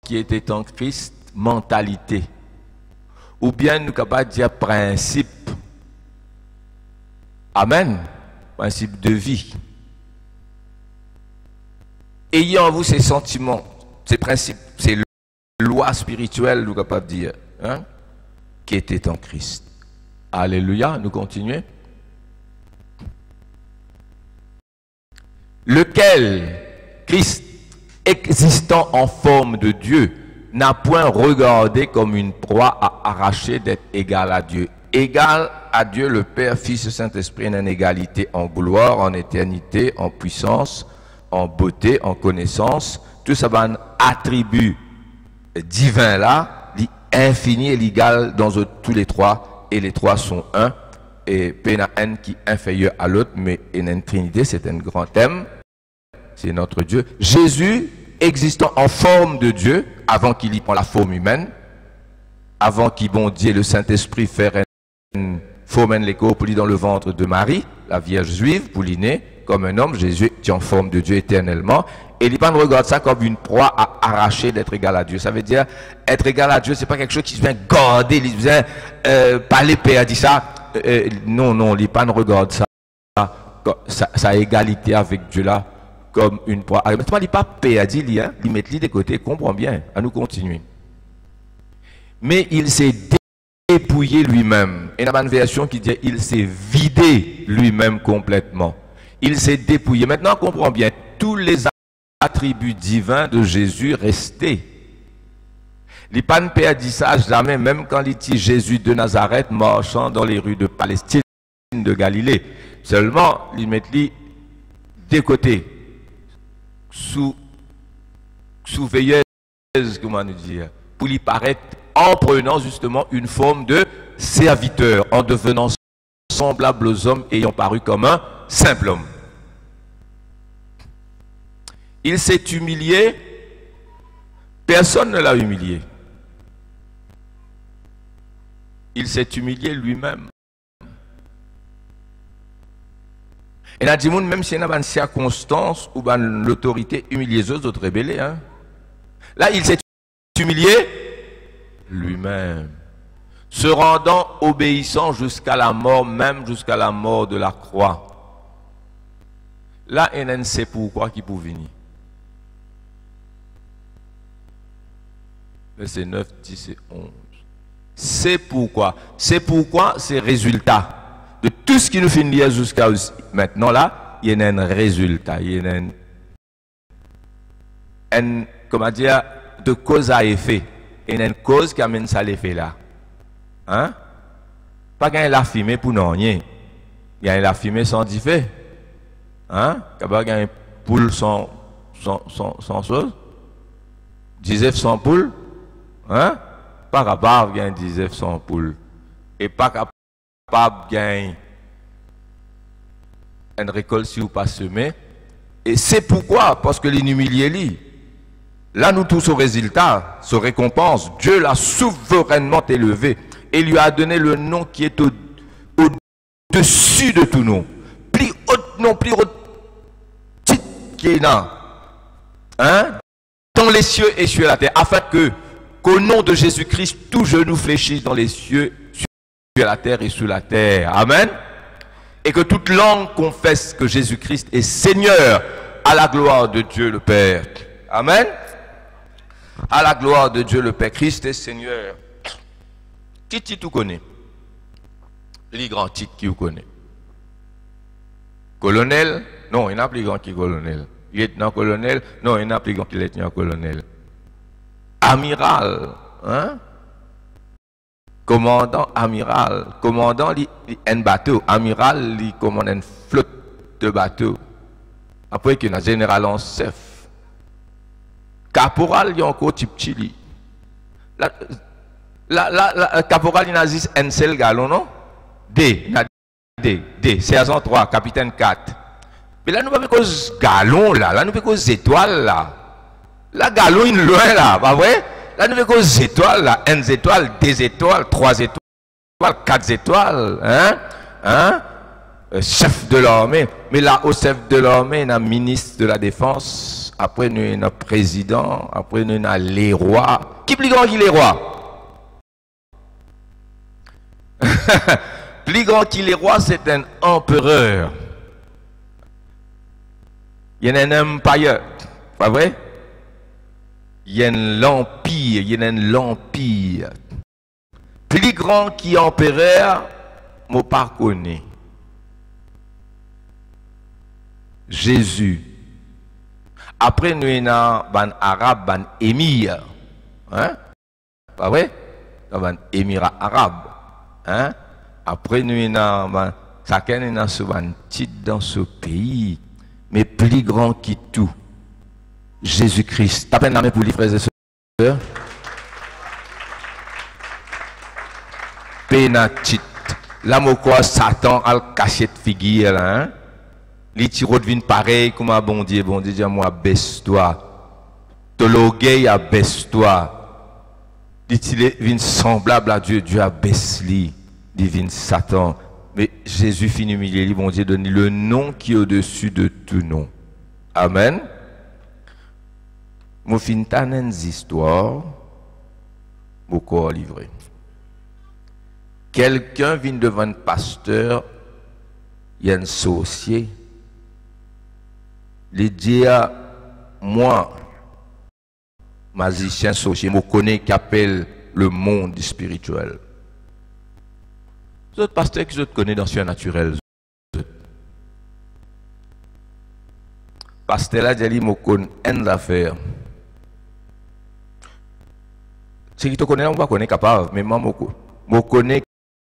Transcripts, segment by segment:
qui était en Christ, mentalité. Ou bien nous sommes capables de dire principe. Amen. Principe de vie. Ayez en vous ces sentiments, ces principes, ces lois spirituelles, nous sommes capables de dire, hein, qui était en Christ. Alléluia, nous continuons. Lequel, Christ, existant en forme de Dieu, n'a point regardé comme une proie à arracher d'être égal à Dieu. Égal à Dieu, le Père, Fils et Saint-Esprit, en égalité, en gloire, en éternité, en puissance, en beauté, en connaissance. Tout ça va un attribut divin là, infini et l'égal dans tous les trois, et les trois sont un, et P.N. qui est inférieur à l'autre, mais une trinité, c'est un grand thème, c'est notre Dieu. Jésus, existant en forme de Dieu, avant qu'il y prenne la forme humaine, avant qu'il, bon Dieu, le Saint-Esprit, faire une forme l'écho pour lui dans le ventre de Marie, la Vierge juive, pour l'inné, comme un homme, Jésus est en forme de Dieu éternellement, et il ne regarde ça comme une proie à arracher d'être égal à Dieu. Ça veut dire, être égal à Dieu, c'est pas quelque chose qui vient garder, il vient parler, Père dit ça. Non, non, il ne regarde ça, sa égalité avec Dieu là, comme une proie. Maintenant, il n'est pas Père dit, il met de côté, comprend bien, à nous continuer. Mais il s'est dépouillé lui-même. Et il y a une version qui dit, il s'est vidé lui-même complètement. Il s'est dépouillé. Maintenant, on comprend bien, tous les attributs divins de Jésus restaient. L'Ipan Père dit ça jamais, même quand il dit Jésus de Nazareth marchant dans les rues de Palestine, de Galilée. Seulement, il met lui des côtés, sous veilleuse, comment nous dire, pour lui paraître en prenant justement une forme de serviteur, en devenant semblable aux hommes ayant paru comme un simple homme. Il s'est humilié, personne ne l'a humilié. Il s'est humilié lui-même. Et là, dit même s'il y a une circonstance ou l'autorité humilieuse d'autres rebelles, hein. Là, il s'est humilié lui-même, se rendant obéissant jusqu'à la mort, même jusqu'à la mort de la croix. Là, il ne sait pourquoi qui peut venir. Verset 9, 10 et 11. C'est pourquoi. C'est pourquoi c'est résultat. De tout ce qui nous finit jusqu'à maintenant, là, il y a un résultat. Il y a un comment dire, de cause à effet. Il y a une cause qui amène ça à l'effet là. Hein? Pas qu'il y ait la fumée pour non rien. Il y a la fumée sans diffé. Hein? Qu'il y a une poule sans chose. 10 sans poule. Hein? Pas capable de gagner 10 sans poule. Et pas capable de gagner une récolte si vous pas semé. Et c'est pourquoi, parce que l'inhumilié lit. Là, nous tous au résultat, ce récompense, Dieu l'a souverainement élevé et lui a donné le nom qui est au-dessus de tout nom. Plus haut nom, plus haut titre qui est là. Hein? Dans les cieux et sur la terre, afin que, qu'au nom de Jésus-Christ, tout genou fléchisse dans les cieux, sur la terre et sous la terre. Amen. Et que toute langue confesse que Jésus-Christ est Seigneur à la gloire de Dieu le Père. Amen. À la gloire de Dieu le Père. Christ est Seigneur. Qui titre vous connaît? Les grands titres qui vous connaît. Colonel? Non, il n'y a plus grand qui colonel. Lieutenant-colonel? Non, il n'y a plus grand qui lieutenant-colonel. Amiral? Hein? Commandant amiral. Commandant un bateau. Amiral, il commande une flotte de bateaux. Après qu'il y a un général en chef. Caporal, il y a encore type chili. Caporal, il y a un seul galon, non? D, sergent 3, capitaine 4. Mais là, nous ne pouvons pas cause galon, là. Là, nous pouvons cause étoile, là. Là, galon, il est loin, là. Pas vrai? Là, nous pouvons cause étoile, là. 1 étoile, 2 étoiles, 3 étoiles, 4 étoiles. Hein? Chef de l'armée. Mais là, au chef de l'armée, il y a un ministre de la Défense, après nous avons président, après nous avons les rois. Qui plus grand qui les rois? Plus grand qui les rois, c'est un empereur. Il y a un empire, pas vrai? Il y a l'empire, il y a l'empire. Plus grand qui empereur, moi pas connais. Jésus. Après nous avons ban arabe, ban émir. Hein? Pas vrai? Ban émirat arabe. Hein? Après nous avons chacun a un titre dans ce pays, mais plus grand qui tout. Jésus-Christ. T'as peine la main pour les frères et sœurs. Pénatit. Là, moi, quoi, Satan a le cachet de figure, hein? Les tiroirs viennent pareil, comme un bon Dieu, dis moi, baisse-toi. Tologueil, baisse-toi. Les tiroirs viennent semblables à Dieu, Dieu abaisse-lui. Divine Satan. Mais Jésus finit humilié, bon Dieu, donne le nom qui est au-dessus de tout nom. Amen. Moi, fin une histoire, mon corps livré. Quelqu'un vient devant un pasteur, il y a un sorcier. Il dit à moi, magicien sorcier, je connais qui appelle le monde spirituel. Vous autres pasteurs qui vous connaissez dans le surnaturel. Pasteur là, il dit, je connais une affaire. Si tu connais, on va connaître capable, mais moi, je connais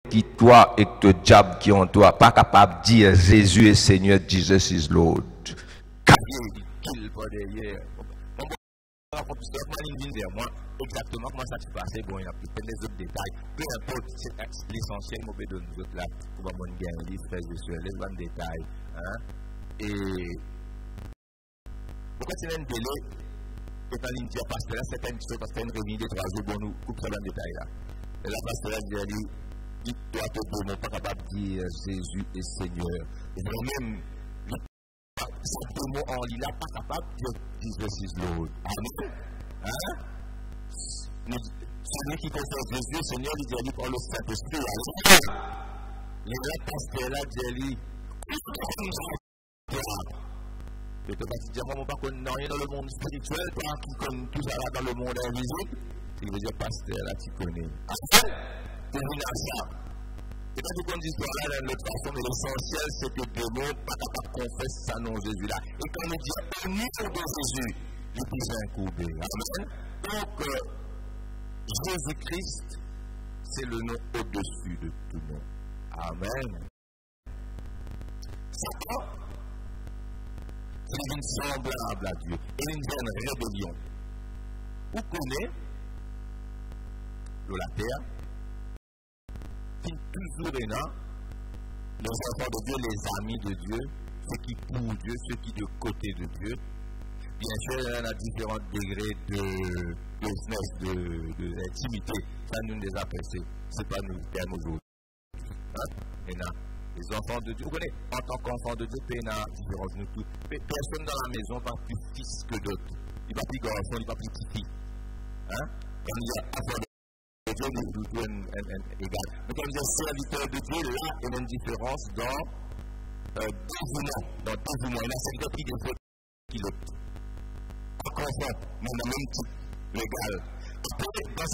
qui toi et que le diable qui en toi, pas capable de dire Jésus est Seigneur, Jesus is Lord. Exactement comment ça se passe, bon, il y a peut-être les autres détails, peu importe, c'est l'essentiel, je vais donner nous autres là, pour voir mon gain, les frères et sœurs, les autres détails. Hein? Et pourquoi c'est un délai, et quand il dit à pasteur là, c'est une chose, parce qu'il y a une réunion de 3 jours, bon, nous coupe ça dans le détail là. Et la pasteur là, dit, dis-toi que bon, on n'est pas capable de dire Jésus est Seigneur. Et même, simplement en lit là, pas capable de dire Jesus is Lord. Amen. Hein? Celui qui confesse Jésus, Seigneur, il dit par le Saint-Esprit. Les grands pasteurs là, dit je ne peux pas dire, moi, je ne connais rien dans le monde spirituel, toi qui connais tout ça là dans le monde invisible. Il veut dire, pasteur là, tu connais. Amen. Tu viens à ça. Et quand tu connais l'histoire là, de l'autre façon, mais l'essentiel, c'est que Dieu n'est pas capable de confesser ça nom Jésus là. Et quand on dit au nom de Jésus, il peut incouper. Amen. Donc, Jésus-Christ, c'est le nom au-dessus de tout nom. Amen. Satan, c'est une semblable à Dieu. Et une rébellion. Vous connaissez la terre, qui toujours est là, les enfants de Dieu, les amis de Dieu, ceux qui pour Dieu, ceux qui de côté de Dieu. Bien sûr, il y a différents degrés d'intimité. Ça nous les apprécie. Ce n'est pas nous qui sommes aujourd'hui. Les enfants de Dieu, vous connaissez, en tant qu'enfant de Dieu, il y a différence de tout. Personne dans la maison n'est pas plus fils que d'autres. Il n'est pas plus garçon, il n'est pas plus petit fille. Hein? Comme il y a enfant de Dieu, nous sommes égal. Mais comme il y a serviteur de Dieu, là, il y a une différence dans dévouement. Dans dévouement. Il y a un serviteur qui est qui l'autre. Enfant, mais dans le même type légal. Après, dans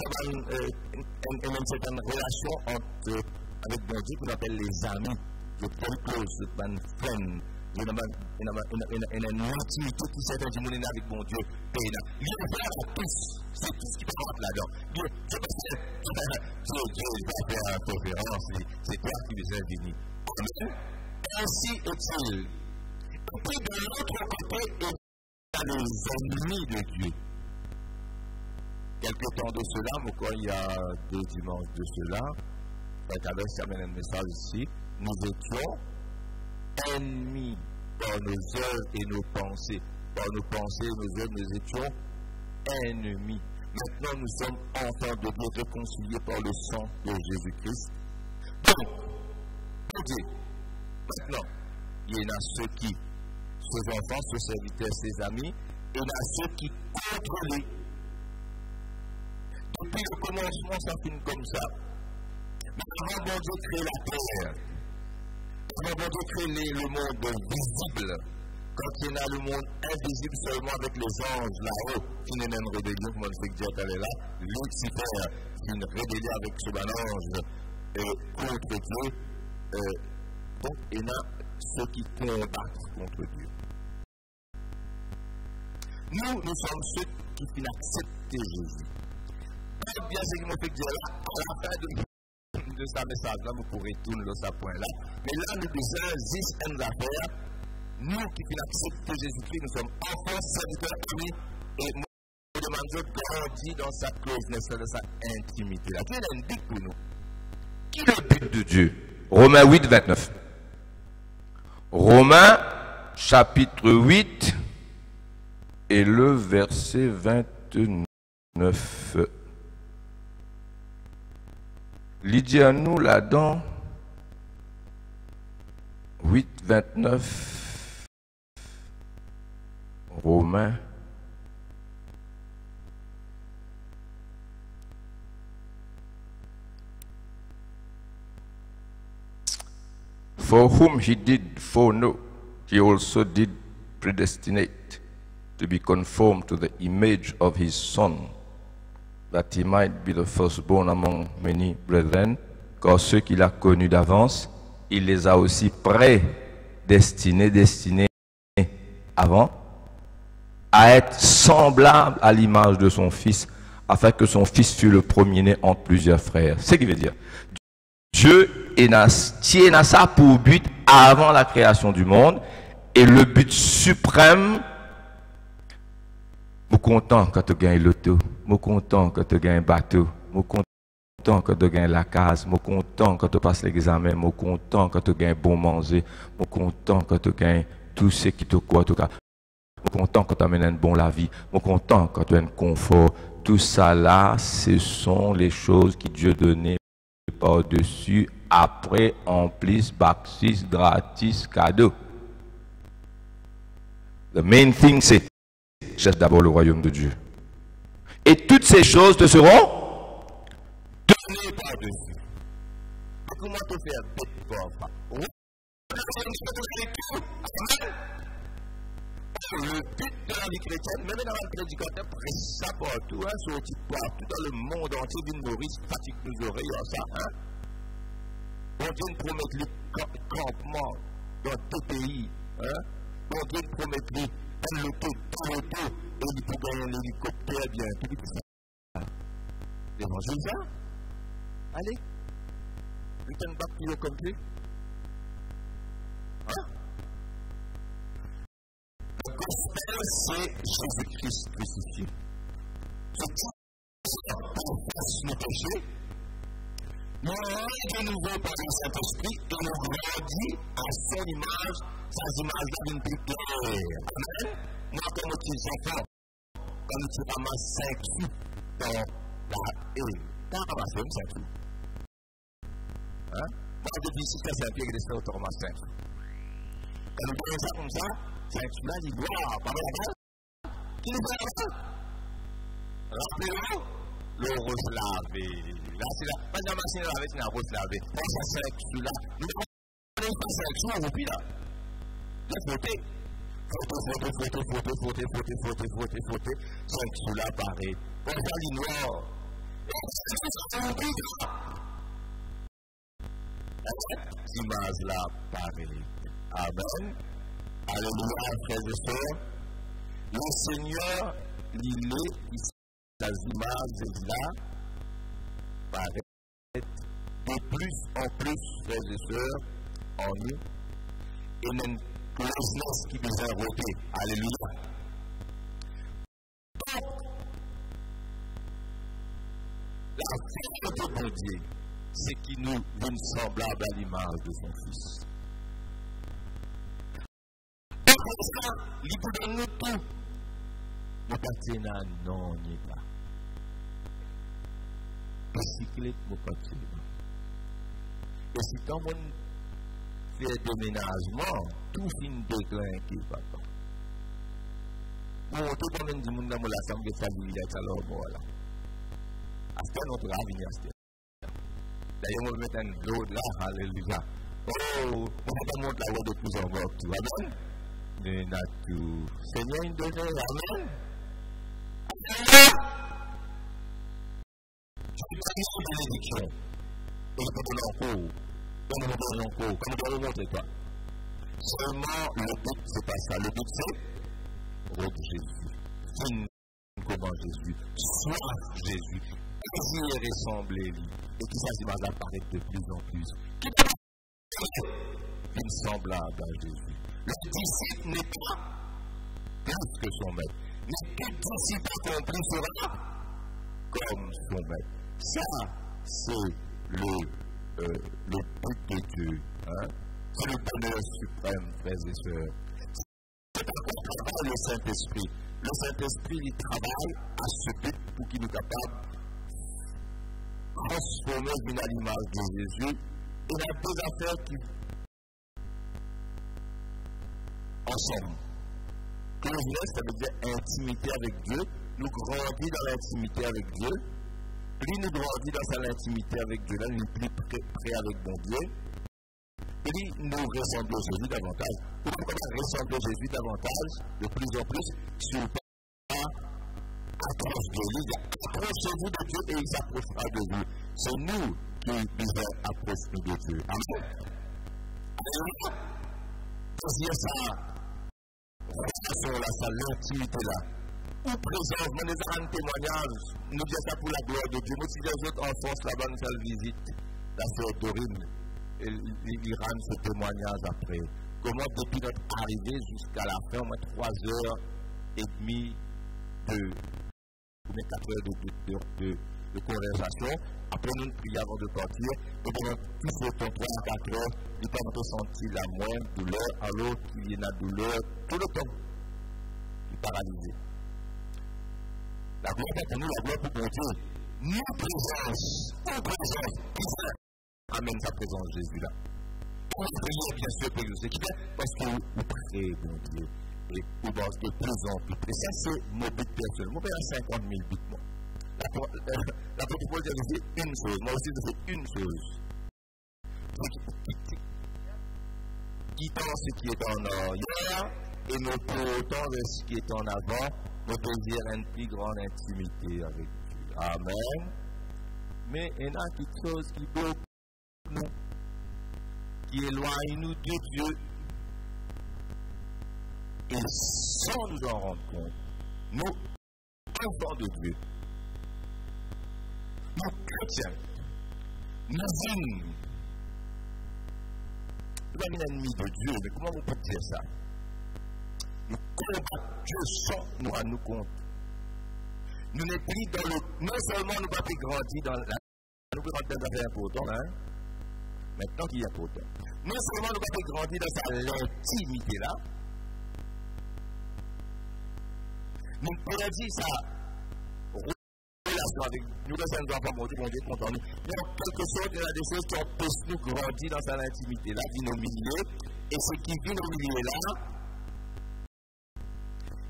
une certaine relation avec bon Dieu qu'on appelle les amis, de très close, de bonnes friends. Il y a une intimité qui s'est intimée avec bon Dieu. Il y a faire à tous. C'est tout ce qui peut rentrer là-dedans. Dieu, c'est parce que Dieu va faire une conférence, c'est toi qui les invites. Amen. Ainsi est-il. Et puis de l'autre côté, les ennemis de Dieu. Quelque temps de cela, quand il y a 2 dimanches de cela, avec ça mène un message ici, nous étions ennemis par nos œuvres et nos pensées. Par nos pensées et nos œuvres, nous étions ennemis. Maintenant, nous sommes enfants de Dieu réconciliés par le sang de Jésus-Christ. Donc, Dieu, maintenant, il y en a ceux qui, ses enfants, ses serviteurs, ses amis, il y a ceux qui contrôlent. Depuis le commencement, ça finit comme ça. Mais avant bon Dieu créer la terre, avant bon Dieu créer le monde visible, quand il y a le monde invisible seulement avec les anges là-haut, qui n'est même rébellion, comme on sait que Dieu est là, Lucifer, qui est rébellion avec ce ange contre Dieu. Donc, il y a ceux qui combattent contre Dieu. Nous sommes ceux qui acceptent Jésus. Bien ce qui m'a fait dire là, à la fin de ce message-là, vous pourrez tourner dans ce point-là. Mais là, nous disons, zis en affaires, nous qui acceptons Jésus-Christ, nous sommes enfants, serviteurs, amis, et nous demandons de grandir dans sa closeness, dans sa intimité. Dieu indique pour nous. Qui est le but de Dieu? Romains 8, 29. Romains, chapitre 8, et le verset 29. Lydia à nous là-dedans, 8, 29, Romains. For whom he did foreknow, he also did predestinate to be conformed to the image of his Son, that he might be the firstborn among many brethren. Car ceux qu'il a connus d'avance, il les a aussi destinés avant, à être semblables à l'image de son Fils, afin que son Fils fût le premier-né entre plusieurs frères. C'est ce qui veut dire. Dieu tient ça pour but avant la création du monde, et le but suprême, je suis content quand tu gagnes l'auto, je suis content quand tu gagnes un bateau, je suis content quand tu gagnes la case, je suis content quand tu passes l'examen, je suis content quand tu gagnes bon manger, je suis content quand tu gagnes tout ce qui te croit, en tout cas. Je suis content quand tu amènes une bonne la vie, je suis content quand tu as un confort. Tout ça là, ce sont les choses que Dieu donnait par-dessus, après, en plus, baptise, gratis, cadeau. The main thing, c'est cherche d'abord le royaume de Dieu. Et toutes ces choses te seront données par-dessus. Comment te faire bête pour ça? Le but de la vie chrétienne, même dans le prédicateur, presse ça partout, sorti partout dans le monde entier, d'une Maurice, fatigue nos oreilles, ça, Bon Dieu nous promet le campement dans tout pays, Bon Dieu nous promet l'auto, et il peut gagner un hélicoptère bientôt, tout ça. L'évangile, ça? Allez, return back to your country. Le gospel, c'est Jésus-Christ crucifié. C'est tout pour effacer nos péchés. Nous naissons de nouveau par le Saint-Esprit et nous grandissons à son image, sans image d'une plus claire. Amen. Moi, comme petits enfants, quand nous ramassons 5 sous dans la haie, quand on ramasse 5 sous. Moi, depuis 6 à 5 pieds, je reste autour de 5 sous. Quand nous voyons ça comme ça, 5 sous là, il dit, waouh, pas mal la balle. Qui nous fait la balle? Rappelez-vous, le rose lavé. Là, c'est là. Pas de la machine laver, c'est la rose lavé. Quand ça 5 sous là, nous avons fait 5 sous, on roupie là. Là, frotter. Frotter. 5 sous là, pareil. On va faire l'inoir. Cette image-là, pareil. Amen. Alléluia, frères et sœurs. Le Seigneur, il est ici, ces images-là, paraît de plus en plus, frères et sœurs, en nous, et même closeness qui nous a roté. Alléluia. Donc, la fête de bon Dieu, c'est qui nous donne semblable à l'image de son Fils. Ça, il vous donne tout. Nous partons non, n'y pas. Recycler nous partons. Et si quand on fait déménagement, tout finit déclin qui va pas. Bon, tout le monde dit, mon amour, la somme de famille, il y a ça, là. Astel, notre avenir, Astel. D'ailleurs, on va mettre un lot là, alléluia. Oh, on va montrer la voie de plus en plus, tu vois, amen. Mais n'a tout. Seigneur, il donne, amen. Je suis une bénédiction. Et je te donne encore. Comme on va montrer toi. Seulement, le but, c'est pas ça. Le but, c'est rôle Jésus. Fin comment Jésus. Soif Jésus. Désir ressembler lui. Et tout ça, c'est va apparaître de plus en plus. Qui peut être semblable à Jésus. Le disciple n'est pas plus que son maître. Mais tout disciple accompli sera comme son maître. Ça, c'est le but de Dieu. Hein? C'est le bonheur suprême, frères et sœurs. C'est pourquoi travaille le Saint-Esprit. Le Saint-Esprit, il travaille à ce but pour qu'il nous capable de transformer une à l'image de Jésus. Il y a deux affaires qui ensemble. Closeness, ça veut dire intimité avec Dieu. Nous grandissons dans l'intimité avec Dieu. Plus nous grandissons dans l'intimité avec Dieu, là, nous sommes plus près avec bon Dieu. Plus nous ressemblons Jésus davantage. Pourquoi nous ressemblons Jésus davantage, de plus en plus, sur le pas approche de lui. Approchez-vous de Dieu et il s'approchera de vous. C'est nous qui devons approcher de Dieu. Amen. Deuxième ça. Ça, l'intimité là. Ou présence, nous avons un témoignage, nous disons ça pour la gloire de Dieu. Nous, si les autres en France là-bas, nous allons visiter la sœur Dorine, et il rend ce témoignage après. Comment depuis notre arrivée jusqu'à la fin, on a 3h30 ou 4 heures de conversation. Après, nous prions avant de partir. Et pendant tout ce temps, 3 à 4 heures, nous avons senti la moindre douleur, alors qu'il y a une douleur tout le temps. Il est paralysé. La gloire pour nous, la gloire pour mon Dieu. Nous présence, qui fait amène sa présence Jésus là. On va prier bien sûr pour Jésus. Qui fait parce que vous priez, mon Dieu. Et vous pensez de plus en plus. Et ça, c'est mon but personnel. Mon père a 50 000 buts, moi. L'apôtre Paul dit une chose. Moi aussi, je fais une chose. Quittant ce qui est en arrière et nous portons ce qui est en avant, nous désirons une plus grande intimité avec Dieu. Amen. Mais il y a quelque chose qui bloque nous, qui éloigne nous de Dieu. Et sans nous en rendre compte, nous, enfants de Dieu, nous chrétiens, nous sommes un ennemi de Dieu, mais comment on peut dire ça? Nous combattons Dieu sans nous rendre compte. Nous n'est plus dans le. Non seulement nous ne pouvons plus grandir dans la. Nous pouvons rentrer dans des affaires importantes, hein? Maintenant qu'il est important. Non seulement nous ne pouvons plus grandir dans l'intimité là. Nous pouvons dire ça. Relation avec nous, nous sommes enfants, mon Dieu, content nous. Mais en quelque sorte, il y a des choses qui empêchent nous de grandir dans cette intimité là, vient au milieu. Et ce qui vient au milieu là,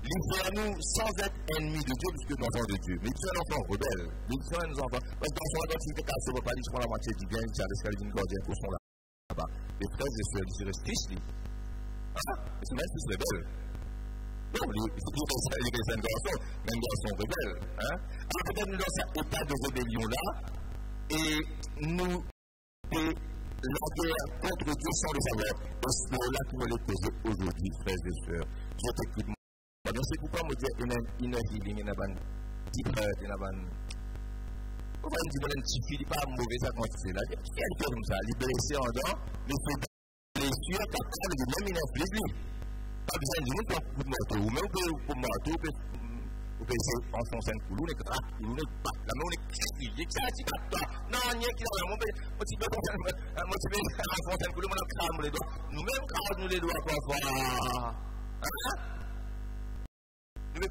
nous sans être ennemis de Dieu, puisque nous sommes enfants de Dieu. Mais nous sommes enfants rebelles. Nous sommes nos enfants. Parce que l'enfant, quand il était cassé, on ne va pas dire, je prends la moitié du bien, il y a des escaliers gardien pour son là-bas. Les frères et sœurs, ils se restent tristes. Ils sont même tous rebelles. Non, les chrétiens garçons, même garçons rebelles. Alors peut-être nous dans cet état de rébellion-là, et nous, la guerre contre Dieu sans le savoir. Et c'est là qu'on va les poser aujourd'hui, frères et sœurs. Je t'écoute. Donc c'est pourquoi on dit inner healing, il y a un petit frère, il y a un. On va dire un petit fille, pas mauvais ça quand c'est là. Il y a quelque chose comme ça, il est blessé en dents, mais c'est blessure capable de même ineffable. Pas besoin de nous pour coup de marteau, ou même pour marteau, ou pour essayer d'enfoncer un couloir, on est grave, on est pas. Là, on est crié, ça, c'est pas toi. Non, il y a qui là, mon petit peu, motivé à enfoncer un couloir, on a cramé les doigts. Nous-mêmes, cramons les doigts parfois. Nous les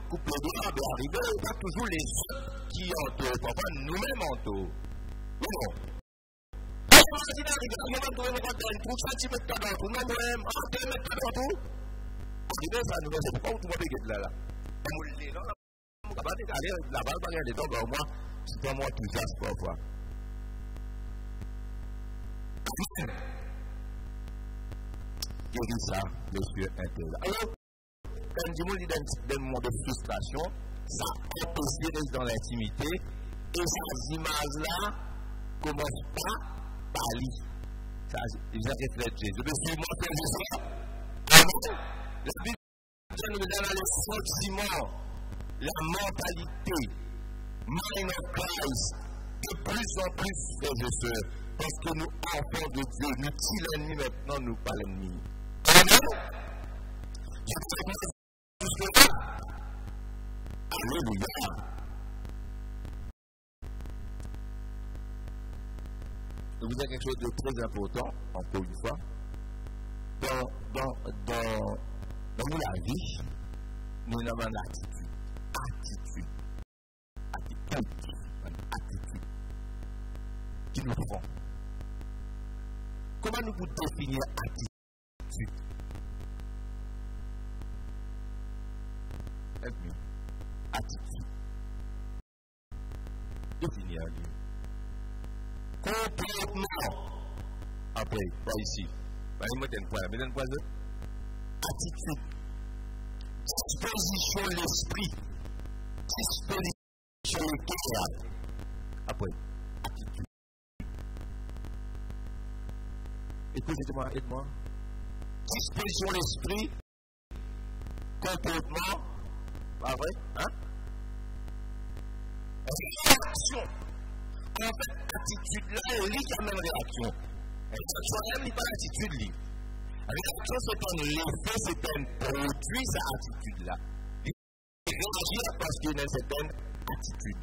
couper les doigts, mais arriver, pas toujours les autres qui entourent, parfois nous-mêmes entourent. Non. Ça nous c'est pourquoi vous trouvez là là. Vous le non, vous capable d'aller là-bas pas regarder donc moi c'est un moi enthousiaste parfois. Guéris ça, monsieur intérieur. Alors, quand je dis dans des moments de frustration, ça empêche dans l'intimité et ces images-là commencent pas par lui. Ça reflète Jésus. Je suis mon Jésus. Amen. La Bible nous donne le sentiment, la mentalité, mind of Christ, de plus en plus, frères et sœurs, parce que nous, enfants de Dieu, nous tuons l'ennemi maintenant, nous pas l'ennemi. Amen. Alléluia. Je vous dis quelque chose de très important, encore une fois. Dans la vie, nous avons une attitude qui nous font. Comment nous pouvons définir attitude? Attitude. Définir. Comportement. Après, pas ici. Attitude. Disposition de l'esprit. Disposition de cœur. Après, attitude. Écoutez-moi, aide-moi. Disposition de l'esprit. Comportement. Pas vrai? Hein? Réaction. En fait, attitude là, elle lit quand même réaction. Réaction, elle n'est pas l'attitude là. Réaction, c'est un effet, c'est un produit, sa attitude là. Il réagit parce qu'il a une certaine attitude.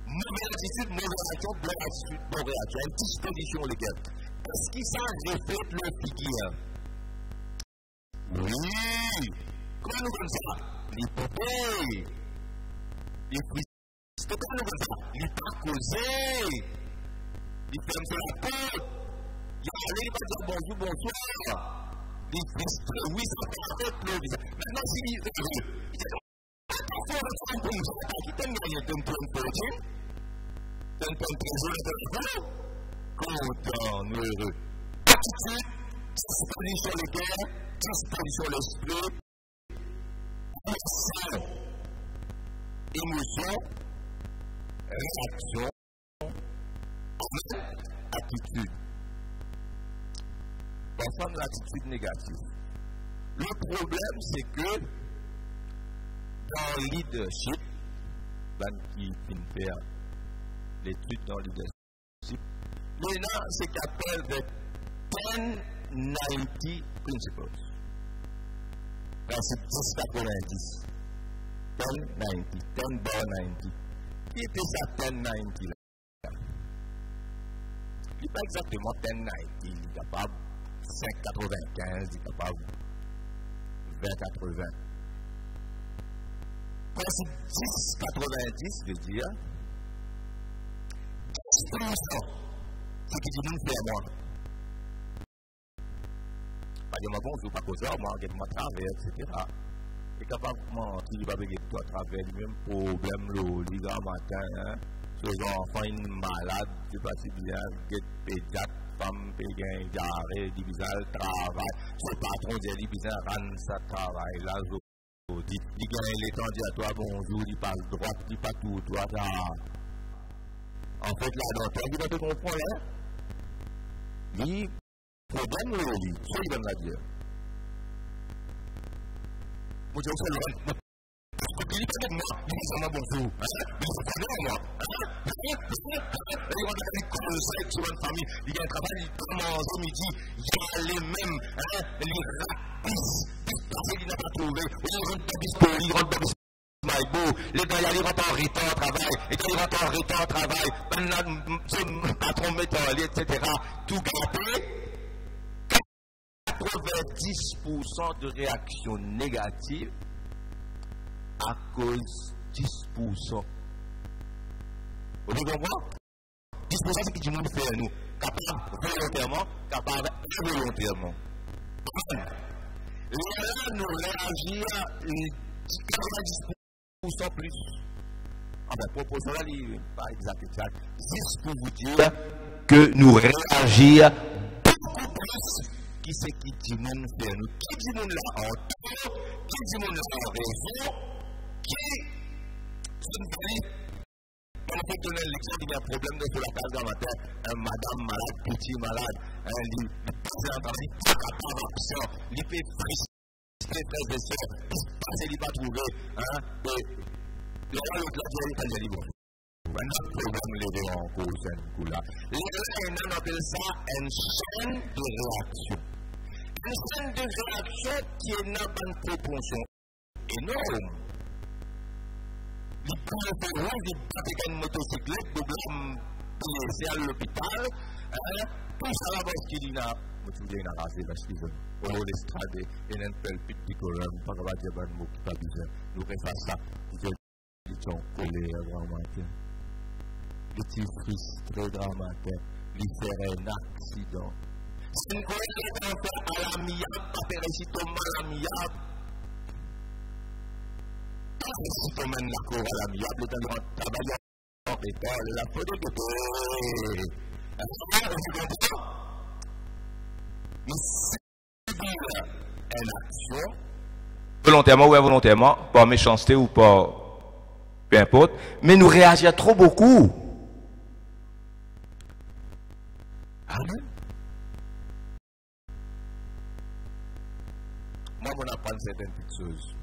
Mauvaise attitude, mauvaise réaction, bonne attitude, bonne réaction. Une disposition, les gars. Est-ce qu'il ça reflète le figure? Oui. Comment nous faisons ça? L'hypothèse. C'est comment nous faisons ça? Il n'est pas causé. Il ferme sur la porte. Il va aller, il va dire bonjour, bonsoir. Il frustre, oui, ça va être le visage. Maintenant, s'il est heureux, il dit, attention, on va faire un peu de ça. Qui t'aime gagner ton point fortune? Ton point trésor, content, heureux. Attitude, disposition sur le cœur, disposition sur l'esprit, émotion, réaction, attitude. Parfois, l'attitude négative. Le problème, c'est que dans le leadership, qui fait l'étude dans le leadership, il y a ce qu'on appelle le 10-90 principles. Principe 10-90. 10-90. 10-90. Qui était ça 10-90 là? Il n'est pas exactement 10-90. Il est capable 5-95, il est capable 20-80. Principe 10-90 veut dire 10%. Ce qui dit nous fait moi. Par exemple, bon, je ne veux pas causer, moi, je vais travers, etc. Il est capable de mentir, il va payer tout à travers les mêmes problèmes, le matin, ce enfant est malade, je ne sais pas si bien, il est pédiatre, femme, pédien, garé, divisal, travail, ce patron dit, il bizarre, rendre sa travail, là, il gagne l'étang, dit à toi, bonjour, il passe droite, il passe tout, toi, en fait, là, dans toi, il va te comprendre, hein? Il problème, ce qu'il va me dire. Moi, je sais le reste. Il dit pas de moi, il dit ça m'a bonjour. Il dit ça de moi. Il va faire des conseils sur une famille. Il y a un travail, il peut manger midi. Il y a les mêmes, les rapides. Il n'a pas trouvé. Il rentre dans le il rentre dans le Maïbo. Les gars, ils rentrent en retard au travail. Et quand ils rentrent en retard au travail, maintenant, ce patron met en lit, etc. Tout gâté. 90% de réactions négatives à cause de 10%. Vous comprenez? 10% c'est ce que tout le monde fait à nous. Capable volontairement, capable involontairement. Là, nous réagir 90% plus. Enfin, proportionnel, pas exact, juste pour vous dire que nous réagir beaucoup plus qui c'est qui dit monde faire nous. Qui dit monde là en tort, qui dit monde là en raison, qui se dit. On peut donner l'exemple il y a un problème de la case matin, un madame malade, petit malade, un lit, c'est un travail pas capable d'absent, il peut frister frères et sœurs, passer, il va trouver, et l'autre là, il est libre. Un autre problème, les en cause, c'est un coup là. On appelle ça une chaîne de réaction. Une chaîne de réaction qui est une proportion énorme. Il prend le feu rouge, il prend une motocyclette, il c'est à l'hôpital. Tout ça là, parce qu'il y a un rasé, parce qu'il y a un estrade, et un pelpite du coron, pas capable de dire un mot qui n'est pas bizarre. Nous faisons ça, ils sont collés vraiment. Petit frustré dramatique, il fait un accident. C'est une colère à l'amiable, pas péricitome à l'amiable. Si tu mènes la cour à l'amiable, tu as le travail en école, la faute de côté. Mais subir une action, volontairement ou involontairement, par méchanceté ou par peu importe, mais nous réagissons trop beaucoup. Amen. Moi, on apprend certaines petites choses.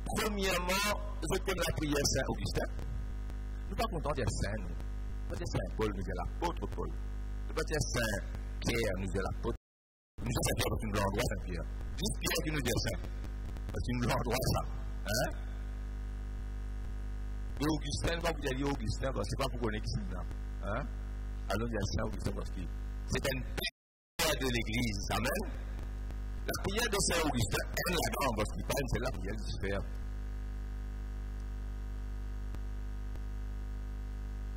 Premièrement, je connais la prière Saint-Augustin. Nous ne sommes pas contents de dire Saint, nous. Pas dire Saint-Paul, nous disons l'apôtre Paul. Nous pas dire Saint-Pierre, nous disons l'apôtre. Nous disons Saint-Pierre parce que nous l'endroit Saint-Pierre. Juste Pierre qui nous dit Saint. Parce que nous l'endroit ça. Hein? Et Augustin, pas vous dire Augustin, parce que ce n'est pas pour qu'on existe là. Hein? Allons dire Saint-Augustin parce que c'est une prière de l'Église. Amen. La prière de Saint-Augustin, elle la grande parce qu'il parle, c'est la prière du Sphère.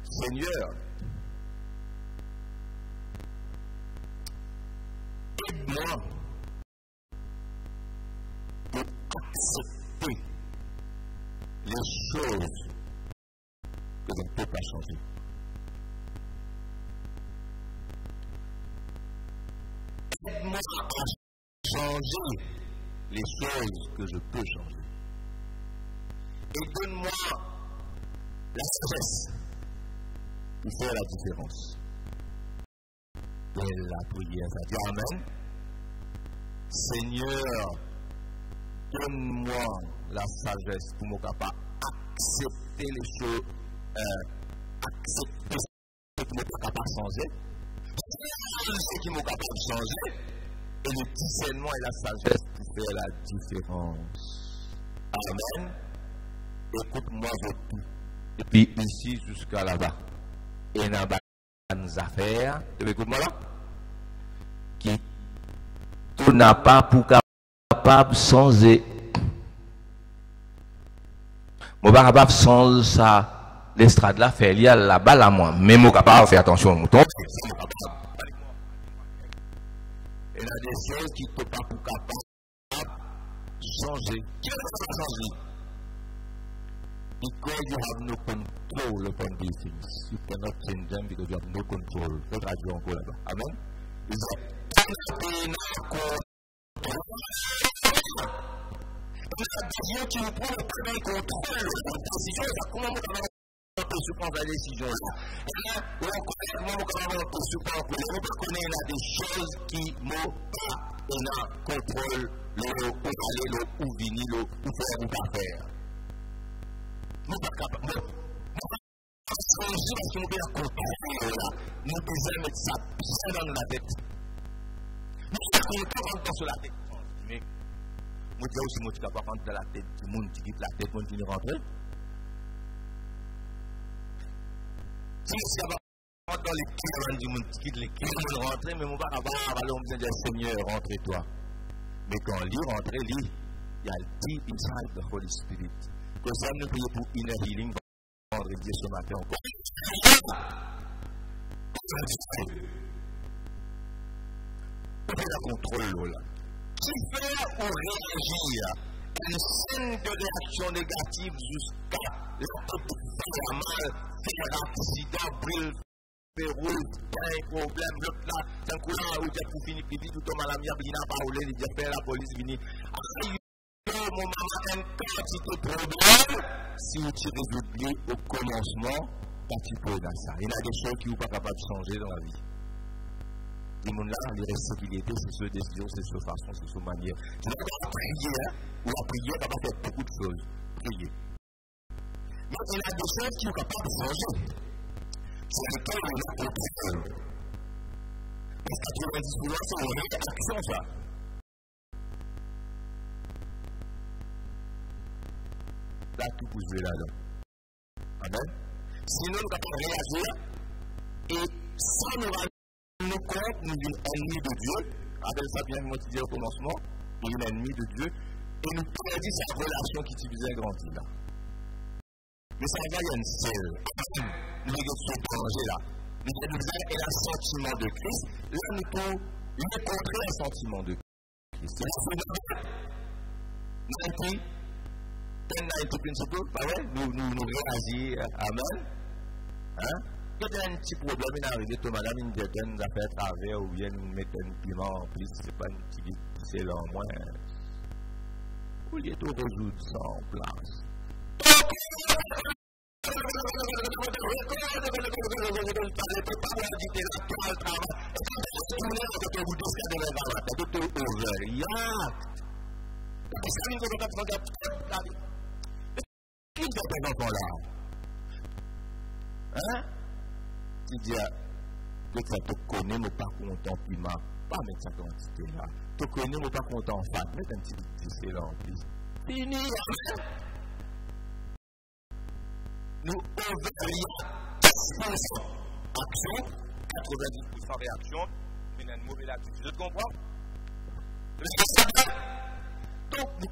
Seigneur, aide-moi pour accepter les choses que je ne peux pas changer. Aide-moi à changer les choses que je peux changer. Et donne-moi la sagesse pour faire la différence. Belle la prière, ça dit Amen. Seigneur, donne-moi la sagesse pour me capable d'accepter les choses, accepter ce qui me capable de changer, ce qui me capable de changer, et le discernement et la sagesse pour faire la différence. Amen. Écoute-moi tout. Depuis ici jusqu'à là-bas. Et dans les affaires, écoute-moi là, qui tu n'as pas pour capable de changer. Je ne suis pas capable de changer ça, l'estrade là, faire lier là-bas là moi. Mais je suis capable de faire attention au mouton. Et il y a des choses qui ne sont pas pour capable de changer. Qui ne peut pas changer? Because you have no control upon these things. You cannot change them because you have no control. C'est traduit encore là-bas. Amen. Il y a des gens qui ne prennent pas le contrôle de la décision. Comment on peut se prendre la décision là? Ou comment on peut se prendre la décision? On peut connaître des choses qui n'ont pas contrôle, ou aller, ou venir, ou faire, ou pas faire. Nous ne sommes pas capables. Nous sommes parce que nous devons contrôler là. Nous devons mettre ça bien dans la tête. Nous sommes contents sur la tête. Mais nous disons aussi que nous sommes capables de rentrer dans la tête du monde qui quitte la tête, continue à rentrer. Si nous sommes capables dans les cœurs du monde qui quitte les cœurs de rentrer, mais nous ne sommes pas capables de dire Seigneur, rentre-toi. Mais quand on lit, rentre, lit, il y a le deep inside the Holy Spirit. Que ça nous prie pour inner healing vendredi ce matin encore. On peut la contrôle là. qui fait ou réagir une scène de réaction négative jusqu'à la faire mal, faire accident, brûle, faire rouge, un problème, l'autre là, c'est un coup là où tu as pour finir, puis tout le monde a mis à venir à parler, il dit faire la police venir. Au moment une quantité de problèmes, si vous tirez résoudre au commencement, quand tu peux dans ça. Il y a des choses qui ne sont pas capables de changer dans la vie. Les gens là, les responsabilités, c'est ce décision, c'est ce façon, c'est ce manière. Tu n'as pas à prier, ou à prier, tu n'as pas fait beaucoup de choses. Prier. Mais il y a des choses qui sont capables de changer. C'est lesquelles on a contrôle. Parce que 90%, c'est une réaction, ça. Là, tout pour jouer là-dedans. Amen. Sinon, nous allons réagir et sans nous rendre compte, nous sommes ennemis de Dieu. Avec ça, bien que dit au commencement, nous sommes ennemis de Dieu et nous perdons cette relation qui t'y grandir là. Mais ça va, il y a une seule. Nous avons ce danger là. Nous avons un sentiment de Christ. Là, nous pouvons rencontrer un sentiment de Christ. C'est 90 principles, nous réagissons, amen. Hein? Il y a un petit problème, il arrive, tout madame, une dégaine, a fait travers, ou bien nous mettons un piment en plus, c'est pas une petite, c'est là en moins. Vous voulez tout résoudre ça en place. Qui fait ces enfants-là? Hein? Tu dis que ça te connaît, mais pas content, piment. Pas mettre ça quantité là. Tu connais, mais pas content, fat. Mettre un petit lycée là en plus. Fini, nous overrions 10% action, 90% réaction, mais il y a une mauvaise attitude. Tu comprends? Donc, nous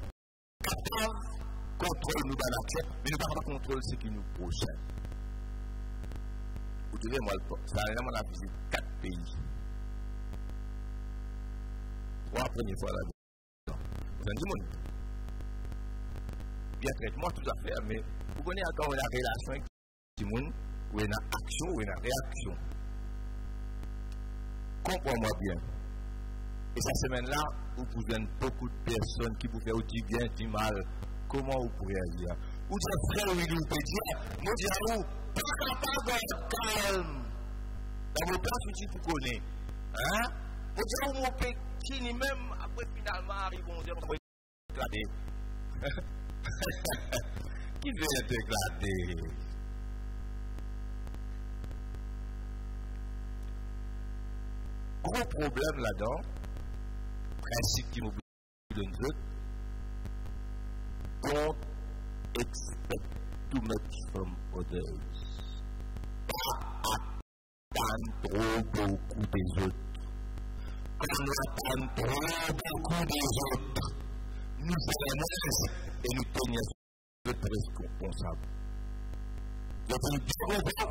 contrôle nous dans l'action, mais nous n'avons pas contrôle ce qui nous prochaine. Vous devez, moi, ça a visité 4 pays. 3 premières fois là. Vous avez dit, bien traitement, tout à fait, mais vous connaissez encore la relation avec tout le monde, où il y a une action, où il y a une réaction. Comprends-moi bien. Et cette semaine-là, vous pouvez avoir beaucoup de personnes qui vous font du bien, du mal. Comment vous pourriez agir? Ou dire, frère, oui, vous pouvez dire, moi, je dis à vous, pas calme. Dans vos plans, tu pour connaître. Hein? Vous dire, mon petit, ni même, après, finalement, arrive, on dit, on va éclater. Qui veut être éclaté? Gros problème là-dedans, principe qui m'oblige de nous autres, don't expect too much from others. Pas attendre trop beaucoup des autres. Quand nous attendons trop beaucoup des autres, nous faisons et nous tenons notre responsable. Je dis bien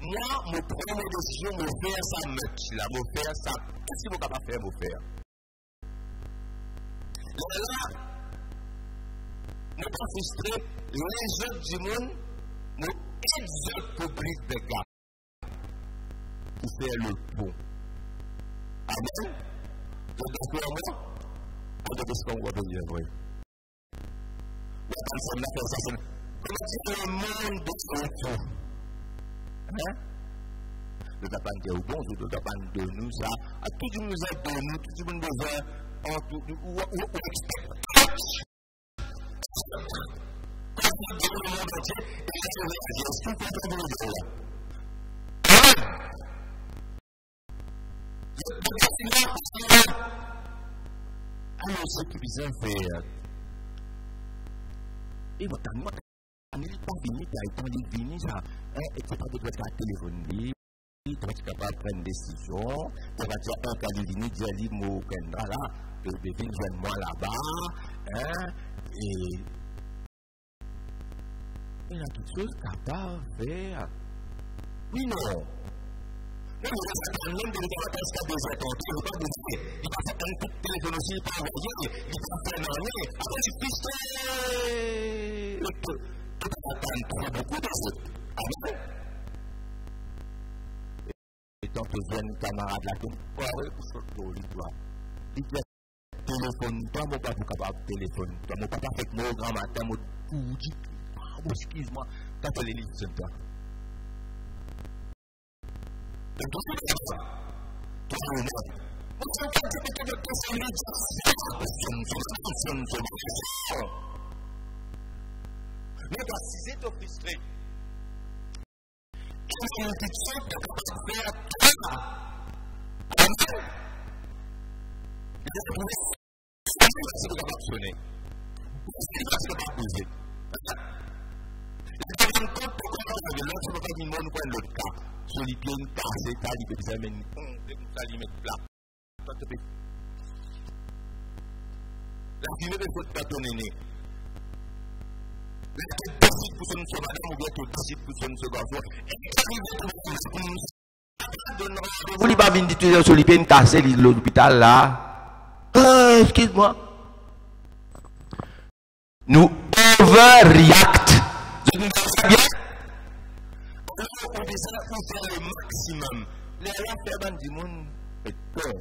moi, mon premier décision, me faire ça match, là, me faire ça. Qu'est-ce que vous pouvez faire, me faire? Là, je pas frustré, les autres du monde, nous exhortent public de gars pour faire le bon. Amen. Donc, d'accord, moi? Qu'est-ce qu'on va dire, oui? Comment dire le monde de son tout? Hein? De la bande de bon, de la bande de nous, ça. À tout le monde nous de nous, tout le monde besoin, en tout, ou expect. Quand vous dites le monde entier, il y a des tout pour le monde. Alors, ce qui vient faire, et votre amour, il n'est pas fini, il est fini, ça, et tu pas de téléphone, tu vas être capable de prendre une décision, tu vas dire, quand il est venu, dire, il m'a là, il vient moi là-bas, et il y a toutes choses capables de faire. Oui, non. Nous, nous avons un de nous jusqu'à 2 heures, il ne pas bouger. Il va faire un coup de téléphone aussi, il va envoyer, il va faire un année. Après, il pisté. Il peut attendre beaucoup de choses. Amen. Et tant que jeune camarade là, comme quoi, pour sortir l'histoire. Il dit, téléphone, toi, mon papa, capable de téléphone. Toi, mon papa, fait que mon grand matin, mon tout dit, excuse-moi, t'as fait les livres, c'est toi. Mais si c'est frustré, il y a une petite chose de faire toi. Amen. C'est de fonctionner. C'est de pas bouger. Et en même temps, pourquoi on a l'autre, pas du monde ou l'autre cas. Sur les pieds, une tasse, et t'as dit que ça mène, ça lui met plat. La fumée de votre bâtonné. La tête décide pour son madame ou bien tu décides pour son garçon. Et vous n'avez pas venir dire sur les pieds, une tasse, l'hôpital là. Excuse-moi. Nous overreact. Je ne sais bien. On descend pour faire le maximum. Les affaires du monde est peur.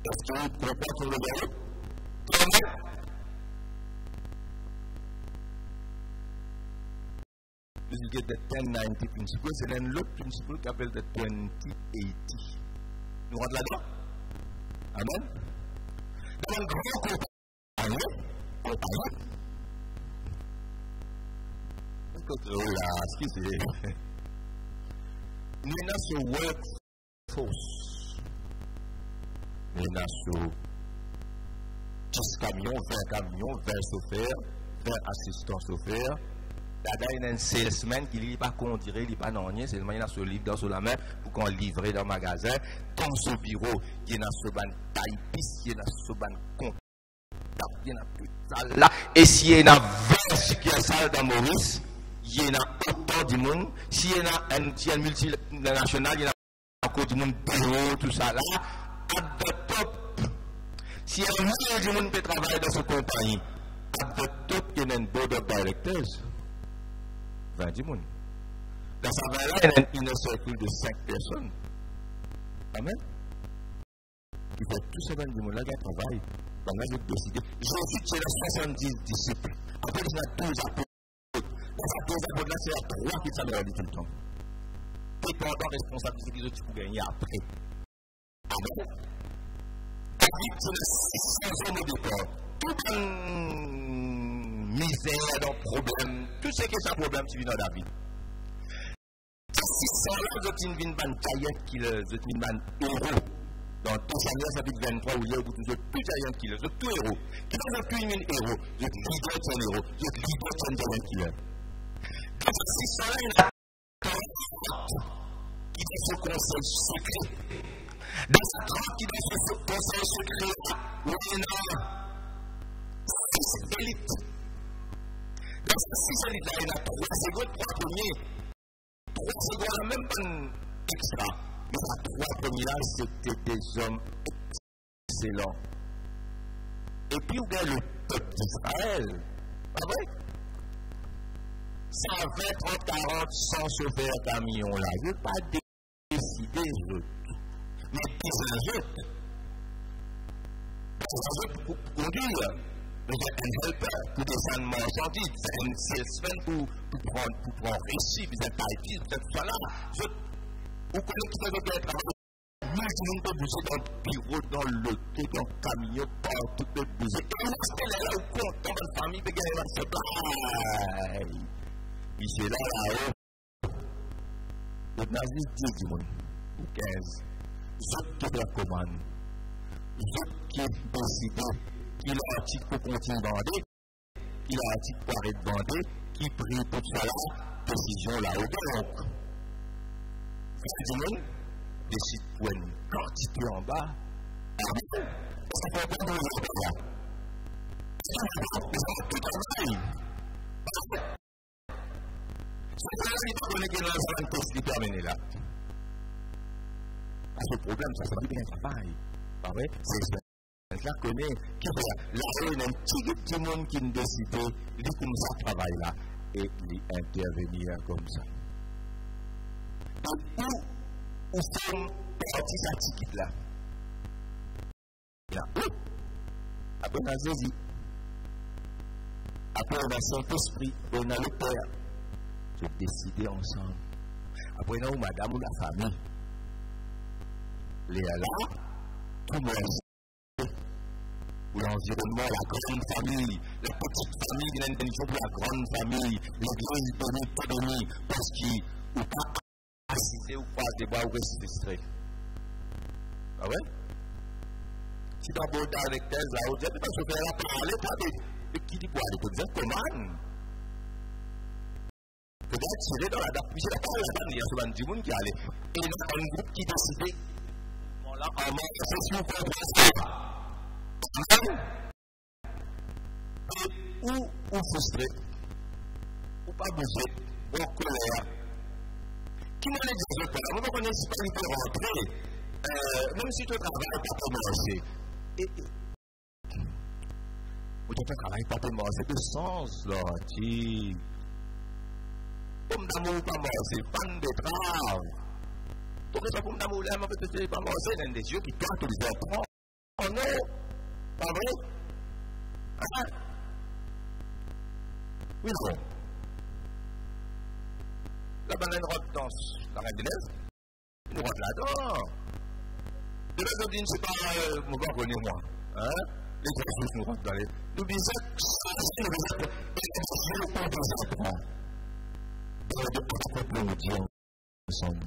Est-ce que vous comprenez sur le verre? You get the 1090 principle, c'est un autre principe qui s'appelle the 2080. Nous rentrons là-dedans? Amen. Dans un grand compagnie. Excusez. Nous avons ce workforce. Nous avons 10 camions, 20 camions, 20 chauffeurs, 20 assistants chauffeurs. Il y a un salesman qui ne pas conduire, il n'est pas non rien, seulement il a ce livre dans la main pour qu'on livre dans le magasin. Dans ce bureau, il y a ce ban typiste, il y a ce ban comptable, il y a toute ça là. Et s'il y a 20 succursales dans Maurice, il y en a autant du monde. S'il y a un multinational, il y en a encore du monde, bureau, tout ça là. At the top, s'il y a un million de monde qui travaille dans cette compagnie, at the top, il y a un board of directors. 20 du monde. Dans sa veille-là, il y a un inner circle de 5 personnes. Amen. Il faut tout ce 20 du monde là qui travaille. Donc là, j'ai décidé. Jésus, il y a 70 disciples. Après, il y a 12 apôtres. Dans ces 12 apôtres-là, c'est à 3 qui travaillent tout le temps. Et pendant responsabilité qu'ils ont pour gagner après. Amen. David, c'est le 600 hommes au départ. Tout misère, dans problème, tout ce qui est un problème, tu vis dans David. Si ça là, je viens une bonne taillette qui le, je viens une héros. Dans 2 Samuel chapitre 23, où il y a beaucoup de plus taillants qui le, je tout héros. Qui sont plus une héros, je leader de son héros, je leader de son taillant qui le. Dans ce 600 là, il y a qui est ce conseil secret. Dans ce 30 qui est ce conseil secret, où il y a 6 élites. Dans ce 6 élites-là, il y a 3 secondes, 3 premiers. 3 secondes, même pas extra. Mais les 3 premiers-là, c'était des hommes excellents. Et puis, vous avez le peuple d'Israël. Pas vrai? 120, 30, 40, 100 chauffeurs camions là. Je ne veux pas décider, mais des injectes. Pour conduire. Vous êtes un helper pour descendre marchandises, vous êtes un salesman pour prendre récit, vous êtes typiste, vous êtes tout ça là. Vous connaissez tout le travail. Tout le monde peut bouger dans le bureau, dans le thé, dans le camion, partout peut bouger. Et vous restez là où compte dans votre famille, vous gagnez votre supply. Puis c'est là-haut. Vous n'avez juste 10 du monde, ou 15. Vous qui la commande. Vous qui décidez. Qui a un titre pour continuer de vendre, qui a un titre pour arrêter de vendre, qui prie pour ça là, décision là-haut. Donc, vous monde décide pour une quantité en bas. Amen. Ça ne fait pas de nous là. Ça fait tout en ligne. C'est là qu'il faut qu'on ait dans un test qui termine là. ce problème, ça va bien travail. Pas vrai? Je la connais, qui fait là, il y a un petit monde qui me décide, il dit comme ça travail là, et il intervenir comme ça. Et où sont partis sa ticket là? Après, on a Jésus. Après, on a Saint-Esprit. On a le Père. Je décider ensemble. Après, on a madame ou la famille. Les là, tout le monde. Ou l'environnement, la grande famille, la petite famille, il y a une bénédiction pour la grande famille, l'église bénie, parce qu'il ou pas assister ou croise des bras ou rester distrait. Ah ouais? Si tu as beau avec thèse là, on dit, tu vas se faire parler, pas de qui dit quoi? Tu peux dire comment? Peut-être tirer dans la date, puis c'est la parole, il y a souvent du monde qui allait. Et il y a un groupe qui décidait, voilà, en manifestation contre ça. Ou frustré, ou pas bougé, ou en colère. Qui m'a dit que je parle? Moi, je connais pas une fois rentré, même si tu travailles, pas commencer. Ou tu travailles, pas commencer. De sens, là, tu. Comme d'amour, pas commencer, fan de grave. Donc, ça, comme d'amour, là, peut-être pas commencer, l'un des yeux qui doit te les apprendre. Oh non! Pas vrai? Ah. Oui, non. La banane rote dans la reine de l'Est. Une rote là-dedans. De l'autre côté, c'est pas mon père connaît moi. Hein? Les ressources nous rotent dans les. Nous disons que le peuple de Dieu ensemble.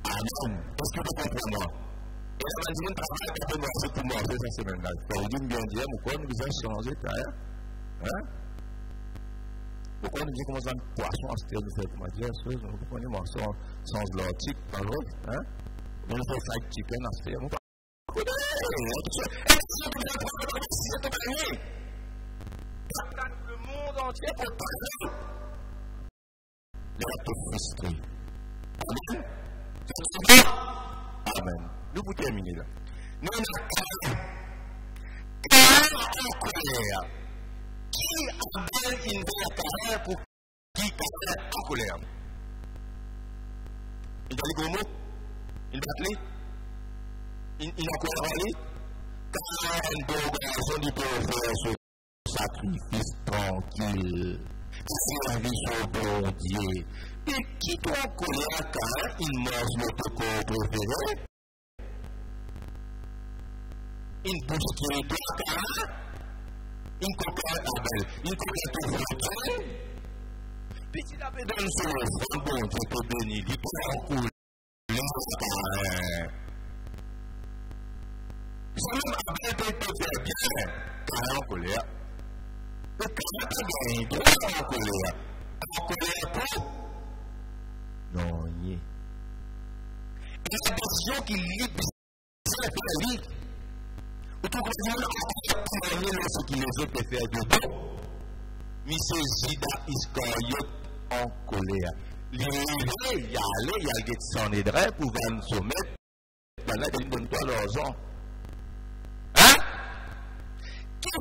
Amen. Est-ce que tu comprends moi? Et la mandienne travaille pour commencer pour manger cette semaine-là. Pour dire bien dire, pourquoi nous devons changer, hein? Pourquoi nous disons comment ça un poisson à ce que nous faisons, comment dire, nous comprenons sans l'antique, par exemple, hein? On fait fried chicken à ce que nous faisons. Le monde entier pour parler. Les frustrés. Amen. Amen. Nous pour terminer là. Nous avons en colère. Qui a bien une colère pour qui est en colère? Il a les gros mots? Il bat il a colère? Car un beau garçon du peut faire ce sacrifice tranquille. Service au bon Dieu. Et qui doit en colère car il mange notre corps préféré? Une bouche qui est droite, une coquette Abel, une coquette Frontine. Puis s'il avait donné son enfant, bon Dieu peut bénir, il peut en couler. Si même Abel peut faire bien, car en colère. Le car peut gagner, droit en colère. En colère pour? Non, nie. Et la décision qui lie, c'est la vie. Ou tout comme si on a témoigné ce qui les autres faire de bon. Monsieur Judas Iscariote en colère. Il y a s'en aiderait pour vendre son maître. Pendant qu'il ne donne pas l'argent. Hein? Qui fait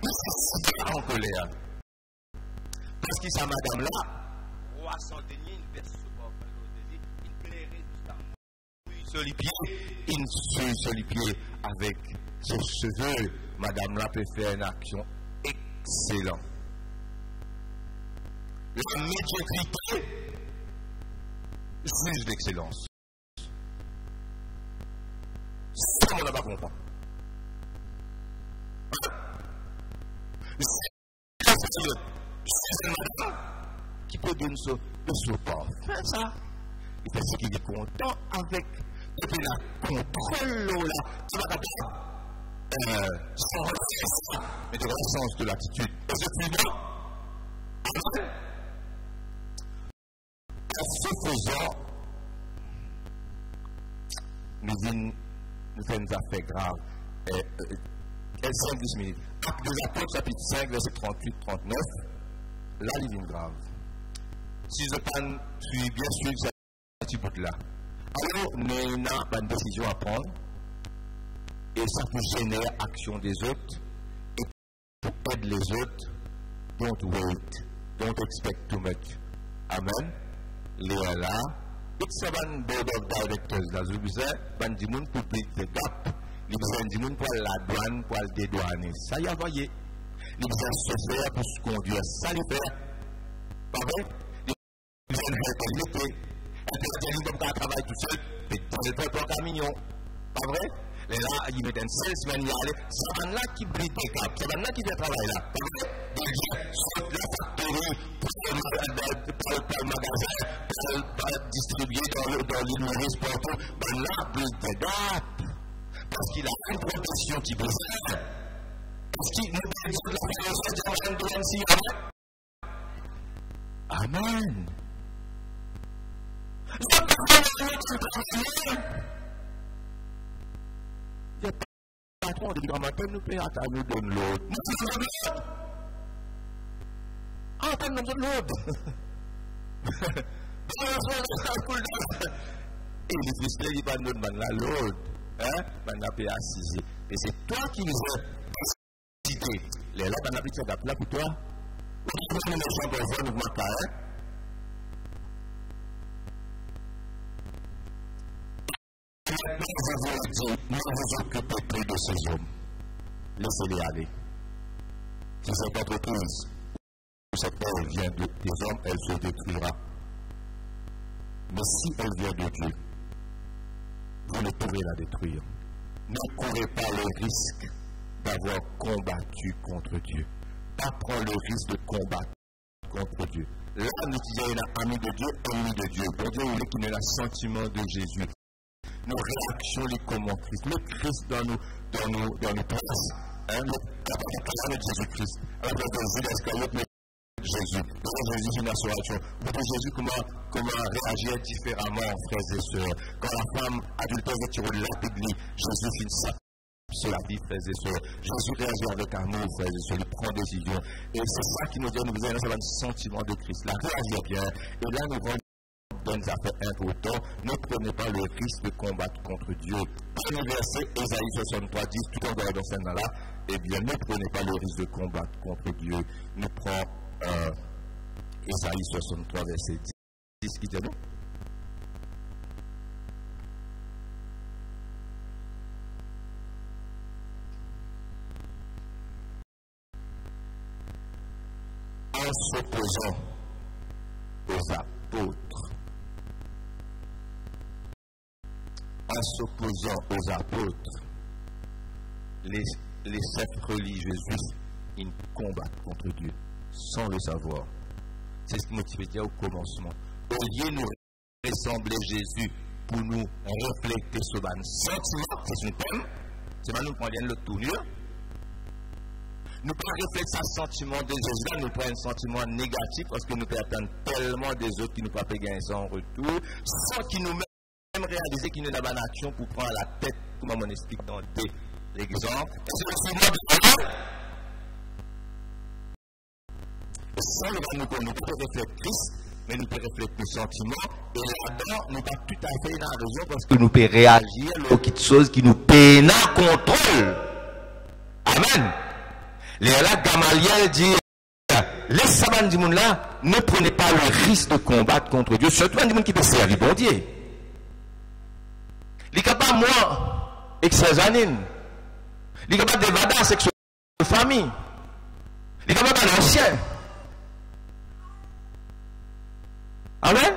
Monsieur Judas en colère? Parce que sa madame-là, roi sans dénier, une verse il plairait jusqu'à sur les pieds, il sur les pieds avec ses cheveux, madame là peut faire une action excellente. La médiocrité juge d'excellence. Ça, on n'a pas compris. C'est une madame qui peut donner le support. Fais ça. Et parce qu'il est content avec. Et puis la contrôle là, tu vas d'abord sans recherche, mais de le sens de l'attitude. Effectivement, en ce faisant, nous faisons une affaire grave. 5-10 minutes. Actes des Apôtres, chapitre 5, verset 38-39, là, il est grave. Si je suis bien sûr, c'est un petit bout là. Alors, nous avons une décision à prendre. Et ça peut générer l'action des autres. Et pour aider les autres, don't wait. Don't expect too much. Amen. Léa là. It's a board of directors. Là, je vous dis, ben, du monde pour bridge the gap. Les besoins du monde pour la douane, pour le dédouaner. Ça y a voyé. Les besoins de chauffeur pour se conduire. Ça les fait. Pas vrai? Les besoins de qualité. Et puis, il y a des gens qui travaillent tout seul. Et ils ne font pas un camion. Pas vrai? Et là, ils mettent un salesman, c'est un là qui brille des caps, c'est un là qui fait travail là. Des gens sortent la factory pour le magasin, pour distribuer dans l'immobilier partout. Ben là, brille des caps. Parce qu'il a une profession qui brille. Parce qu'il nous dit de la profession de Amen. Il y a patron de grand matin, nous payons à nous donne l'autre. Ah, pas nous donne l'autre. Et les frustrés, ils ne donnent pas l'autre. Hein? Ben, on a payé à 6. Et c'est toi qui nous as décidé. Les là, on a payé à la pour toi. Nous sommes les gens pour voir nous. Ne vous occupez plus de ces hommes. Laissez-les aller. Si cette entreprise ou cette œuvre vient des hommes, elle se détruira. Mais si elle vient de Dieu, vous ne pourrez la détruire. Ne courez pas le risque d'avoir combattu contre Dieu. Pas prendre le risque de combattre contre Dieu. Là, nous disons ami de Dieu, ennemi de Dieu. Bon Dieu, vous voulez qu'il ait le sentiment de Jésus. Nos réactions, les comment Christ, le Christ dans nos places, le Jésus-Christ, à la place de Judas Iscariote, Jésus, Jésus, c'est une assuration. Vous voyez Jésus comment réagir différemment, frères et sœurs. Quand la femme adultère veut tirer la Bible, Jésus finit ça. Sur la vie, frères et sœurs. Jésus réagit avec amour, frères et sœurs, il prend décision. Et c'est ça qui nous dit, nous avons un sentiment de Christ. Là, réagir bien. Et là, nous avons bonnes affaires importantes, ne prenez pas le risque de combattre contre Dieu. Premier verset, Ésaïe 63, 10, tout en dans ce là, eh bien, ne prenez pas le risque de combattre contre Dieu. Nous prenons Ésaïe 63, verset 10, qui dit non? En s'opposant aux apôtres, en s'opposant aux apôtres, les chefs religieux juifs, ils combattent contre Dieu sans le savoir. C'est ce qui nous dit au commencement. Au lieu de nous ressembler Jésus pour nous refléter ce sentiment, c'est une thème, c'est maintenant nous prenons le tournure. Nous pas refléter ce sentiment de Jésus, là, nous prenons un sentiment négatif parce que nous perdons tellement des autres qui nous pas gagner en retour, sans qu'ils nous même réaliser qu'il n'y a pas d'action pour prendre la tête, comme on explique dans l'exemple. C'est le sentiment de Dieu. Ça, nous pouvons refléter Christ, mais nous pouvons refléter nos sentiments. Et là-dedans, nous pas tout à fait dans la raison parce que nous pouvons réagir à quelque chose qui nous peine à contrôle. Amen. Là, Gamaliel dit, les savants du monde là, ne prenez pas le risque de combattre contre Dieu, surtout un monde qui peut servir bon Dieu. Il n'est capable de moi, avec ses années. Il est capable de d'évader avec sa famille. Il est capable d'aller ancien. Amen.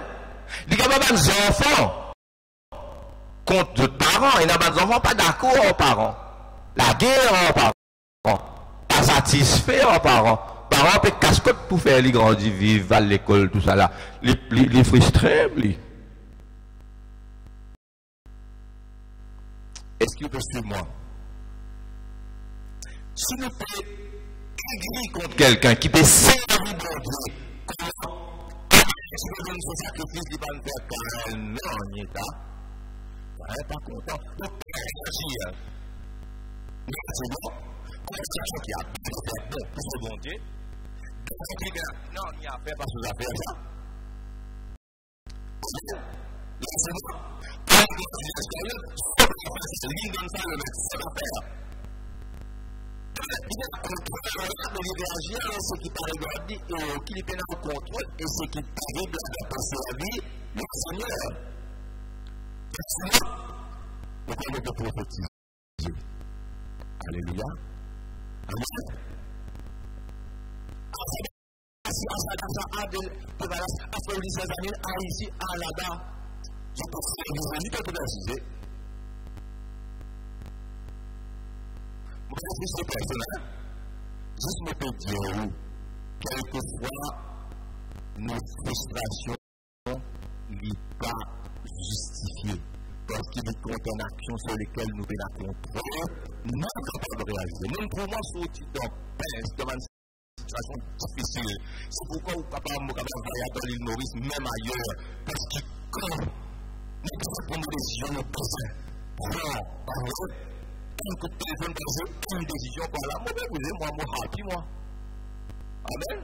Il est capable des enfants contre d'autres parents. Il n'y a pas d'enfants pas d'accord aux parents. La guerre aux parents. Pas satisfait aux parents. Parents peuvent casse-côte pour faire les grandir, vivre à l'école, tout ça là. Les frustrés, lui. Est-ce que vous pouvez suivre moi? Si nous pouvons aigrir contre quelqu'un qui peut servir de Dieu, comment si vous donnez ce sacrifice, il va nous faire carrément en état, il n'est pas content. Donc, réagir. Négativement, pour une situation qui a bien fait bon pour ce bon Dieu, non, il n'y a pas faire parce que vous avez fait ça. Laissez-moi. ce qui paraît qu'il est en contrôle et ce qui paraît de passer la vie, le Seigneur. Pourquoi on peut prophétiser? Alléluia. Amen. Après 16 années, ici, là-bas, je pense que vous avez peut préciser. Moi, je suis personnel. Juste me peux dire, quelquefois, nos frustrations ne sont pas justifiées. Parce qu'il y a une action sur laquelle nous avons la contrôle, nous sommes capables de réaliser. Même pour moi, c'est aussi dans une situation difficile. C'est pourquoi nous sommes capables de voyager dans l'île Maurice, même ailleurs. Parce que quand nous prenons des décisions, nous pensons, quelques téléphones passés, une décision par là, moi, happy, moi. Amen.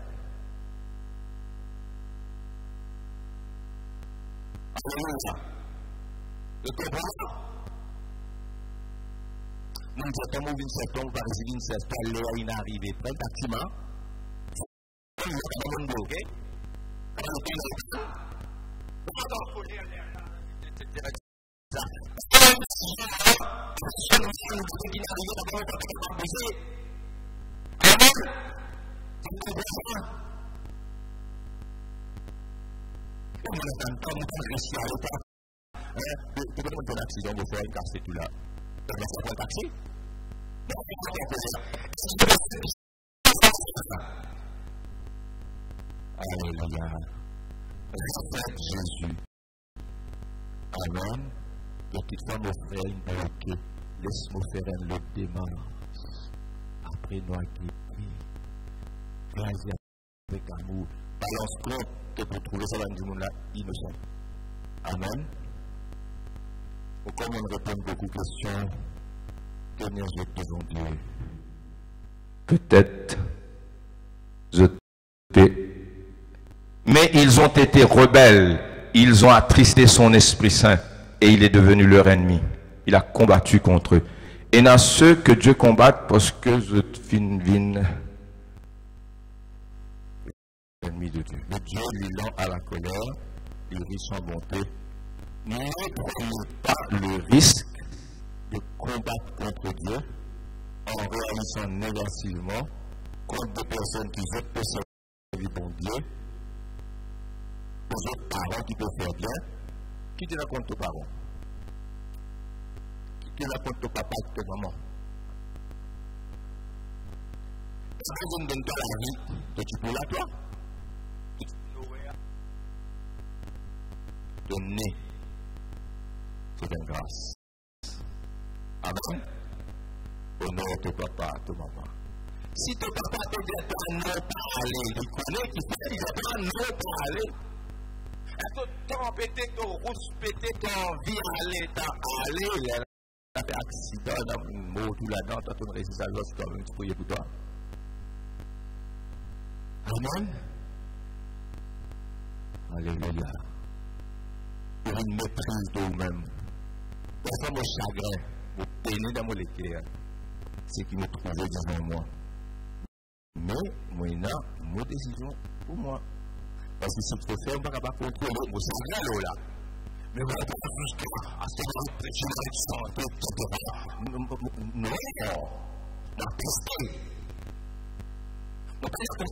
Alléluia. Le comprends? Nous disons que nous sommes par ici, nous sommes allés à une arrivée près d'activement. Nous sommes ok? Tu peux me faire un accident, vous faire casser tout là. Tu vas faire un taxi? Alléluia. Respecte Jésus. Amen. Donc, il faut me faire une bloquée. Laisse-moi faire un autre démarche. Après, nous acquitter. Vas-y avec amour. Balance compte que pour trouver ça dans le monde là, innocent. Amen. Comme on répond beaucoup de questions, tenir devant Dieu. Peut-être, mais ils ont été rebelles, ils ont attristé son Esprit Saint et il est devenu leur ennemi. Il a combattu contre eux. Et dans ceux que Dieu combatte parce que je vine ennemi de Dieu. Mais Dieu lui lent à la colère, il riche en bonté. Ne prenez pas le risque de combattre contre Dieu en réalisant négativement contre des personnes qui veulent servir le bon Dieu, aux autres parents qui peuvent faire bien. Qui te raconte aux parents? Qui te raconte au papa et à maman? Est-ce que je ne donne pas la vie que tu peux là, toi? Donner. C'est une grâce. Amen. Honneur ton papa, ton maman. Si ton papa te dit à toi non pas aller, il connaît qu'il fait, il dit à toi non pas aller. Est-ce que ton pété, ton rousse pété, ton vie aller, t'as allé, il a fait accident dans le mot tout là-dedans, t'as ton récit à l'os, toi même tu prier pour toi. Amen. Alléluia. Pour une maîtrise de vous-même. Parfois, mon chagrin, mon peine dans mon éclair, c'est qui me trouvait devant moi. Mais, moi, il y a une décision pour moi. Parce que si je peux faire, je ne peux pas contrôler mon chagrin là. Mais je ne peux pas jusqu'à ce que je me santé, etc. Non, on a testé. On a testé.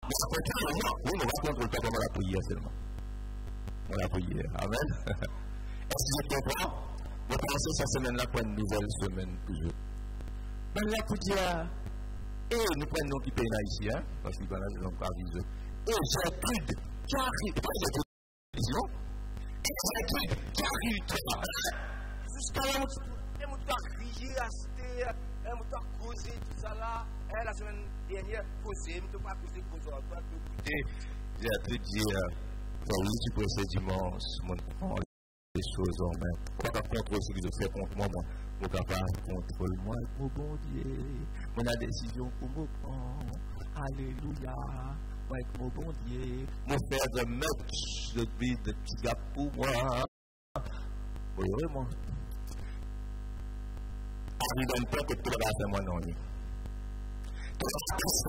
Mais ça peut être moi. Oui, mais on va contrôler pas comme la prière seulement. La prière. Amen. Est-ce que je comprends? Je pense que cette semaine-là pour une nouvelle semaine pour eux. Mais là, pour dire, nous prenons qui paye là ici, hein, parce que là, je n'ai pas visé. Et Gertrude, qui arrive, pas Gertrude, non? Et Gertrude, qui arrive, jusqu'à là, elle m'a crié, elle m'a causé, tout ça là. La semaine dernière, causé, elle m'a pas causé, écoutez, Gertrude dit, oui, tu peux essayer dimanche, mon enfant, les choses en main. Quoi par contre, ce que je fais contre moi, mon papa, contrôle-moi, mon bon Dieu, mon décision pour me prendre. Alléluia. avec mon bon Dieu, mon frère de match, de petit gars pour moi. Oui, vraiment. Arrive un temps que tout le reste de moi non. Tout ça,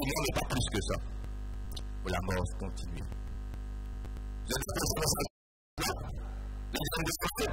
n'est pas plus que ça. Pour la mort continue. Je dis que c'est ça. Les gens disent que c'est